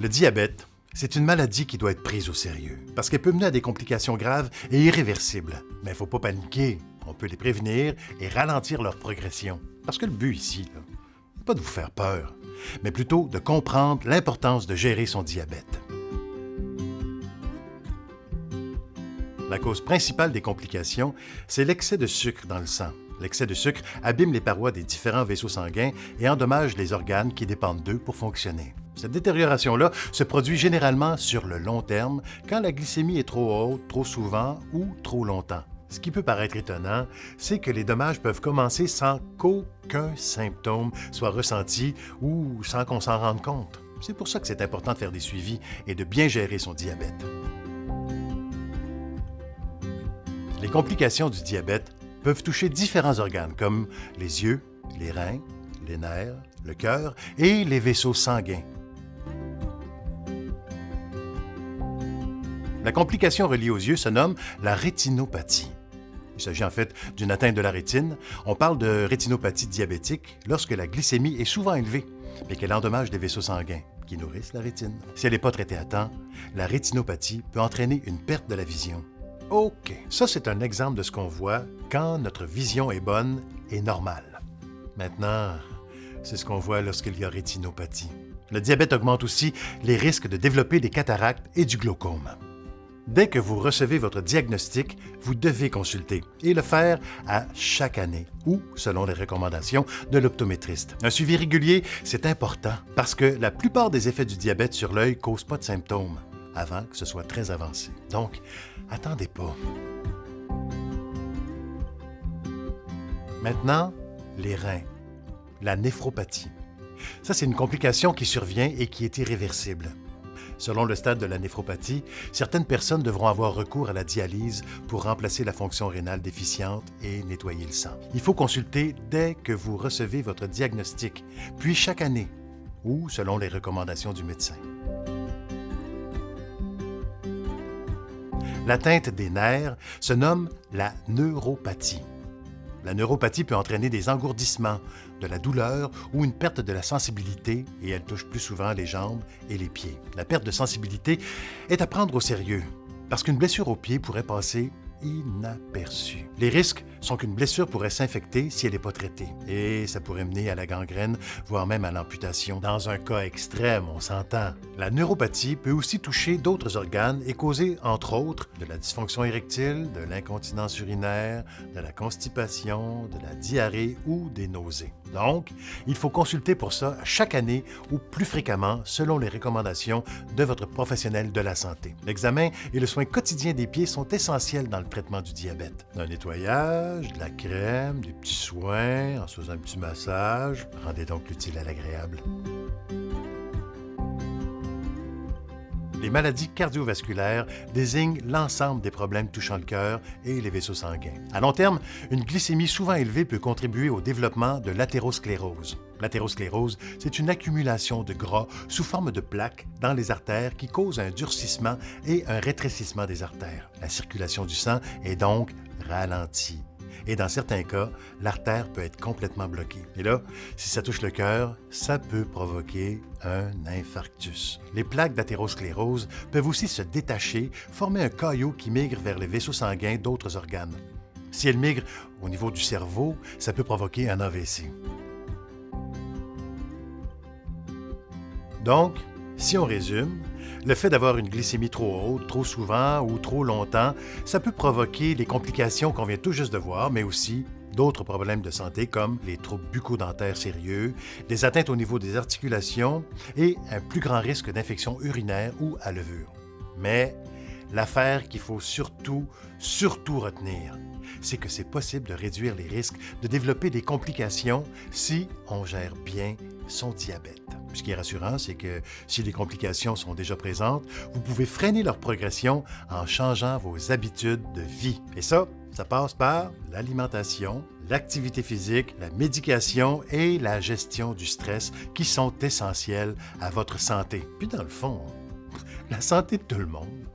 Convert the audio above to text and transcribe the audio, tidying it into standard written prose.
Le diabète, c'est une maladie qui doit être prise au sérieux parce qu'elle peut mener à des complications graves et irréversibles. Mais il ne faut pas paniquer, on peut les prévenir et ralentir leur progression. Parce que le but ici, n'est pas de vous faire peur, mais plutôt de comprendre l'importance de gérer son diabète. La cause principale des complications, c'est l'excès de sucre dans le sang. L'excès de sucre abîme les parois des différents vaisseaux sanguins et endommage les organes qui dépendent d'eux pour fonctionner. Cette détérioration-là se produit généralement sur le long terme quand la glycémie est trop haute, trop souvent ou trop longtemps. Ce qui peut paraître étonnant, c'est que les dommages peuvent commencer sans qu'aucun symptôme soit ressenti ou sans qu'on s'en rende compte. C'est pour ça que c'est important de faire des suivis et de bien gérer son diabète. Les complications du diabète peuvent toucher différents organes comme les yeux, les reins, les nerfs, le cœur et les vaisseaux sanguins. La complication reliée aux yeux se nomme la rétinopathie. Il s'agit en fait d'une atteinte de la rétine. On parle de rétinopathie diabétique lorsque la glycémie est souvent élevée et qu'elle endommage des vaisseaux sanguins qui nourrissent la rétine. Si elle n'est pas traitée à temps, la rétinopathie peut entraîner une perte de la vision. OK, ça c'est un exemple de ce qu'on voit quand notre vision est bonne et normale. Maintenant, c'est ce qu'on voit lorsqu'il y a rétinopathie. Le diabète augmente aussi les risques de développer des cataractes et du glaucome. Dès que vous recevez votre diagnostic, vous devez consulter et le faire à chaque année ou selon les recommandations de l'optométriste. Un suivi régulier, c'est important parce que la plupart des effets du diabète sur l'œil ne causent pas de symptômes avant que ce soit très avancé. Donc, attendez pas. Maintenant, les reins, la néphropathie. Ça, c'est une complication qui survient et qui est irréversible. Selon le stade de la néphropathie, certaines personnes devront avoir recours à la dialyse pour remplacer la fonction rénale déficiente et nettoyer le sang. Il faut consulter dès que vous recevez votre diagnostic, puis chaque année, ou selon les recommandations du médecin. L'atteinte des nerfs se nomme la neuropathie. La neuropathie peut entraîner des engourdissements, de la douleur ou une perte de la sensibilité et elle touche plus souvent les jambes et les pieds. La perte de sensibilité est à prendre au sérieux parce qu'une blessure au pied pourrait passer inaperçue. Les risques sont qu'une blessure pourrait s'infecter si elle n'est pas traitée et ça pourrait mener à la gangrène, voire même à l'amputation. Dans un cas extrême, on s'entend. La neuropathie peut aussi toucher d'autres organes et causer, entre autres, de la dysfonction érectile, de l'incontinence urinaire, de la constipation, de la diarrhée ou des nausées. Donc, il faut consulter pour ça chaque année ou plus fréquemment selon les recommandations de votre professionnel de la santé. L'examen et le soin quotidien des pieds sont essentiels dans le traitement du diabète. Un nettoyage, de la crème, des petits soins, en se faisant un petit massage. Rendez donc l'utile à l'agréable. Les maladies cardiovasculaires désignent l'ensemble des problèmes touchant le cœur et les vaisseaux sanguins. À long terme, une glycémie souvent élevée peut contribuer au développement de l'athérosclérose. L'athérosclérose, c'est une accumulation de gras sous forme de plaques dans les artères qui cause un durcissement et un rétrécissement des artères. La circulation du sang est donc ralentie. Et dans certains cas, l'artère peut être complètement bloquée. Et là, si ça touche le cœur, ça peut provoquer un infarctus. Les plaques d'athérosclérose peuvent aussi se détacher, former un caillot qui migre vers les vaisseaux sanguins d'autres organes. Si elles migrent au niveau du cerveau, ça peut provoquer un AVC. Donc, si on résume, le fait d'avoir une glycémie trop haute, trop souvent ou trop longtemps, ça peut provoquer les complications qu'on vient tout juste de voir, mais aussi d'autres problèmes de santé comme les troubles bucco-dentaires sérieux, des atteintes au niveau des articulations et un plus grand risque d'infection urinaire ou à levure. Mais l'affaire qu'il faut surtout retenir, c'est que c'est possible de réduire les risques de développer des complications si on gère bien son diabète. Ce qui est rassurant, c'est que si les complications sont déjà présentes, vous pouvez freiner leur progression en changeant vos habitudes de vie. Et ça passe par l'alimentation, l'activité physique, la médication et la gestion du stress qui sont essentiels à votre santé. Puis dans le fond, la santé de tout le monde.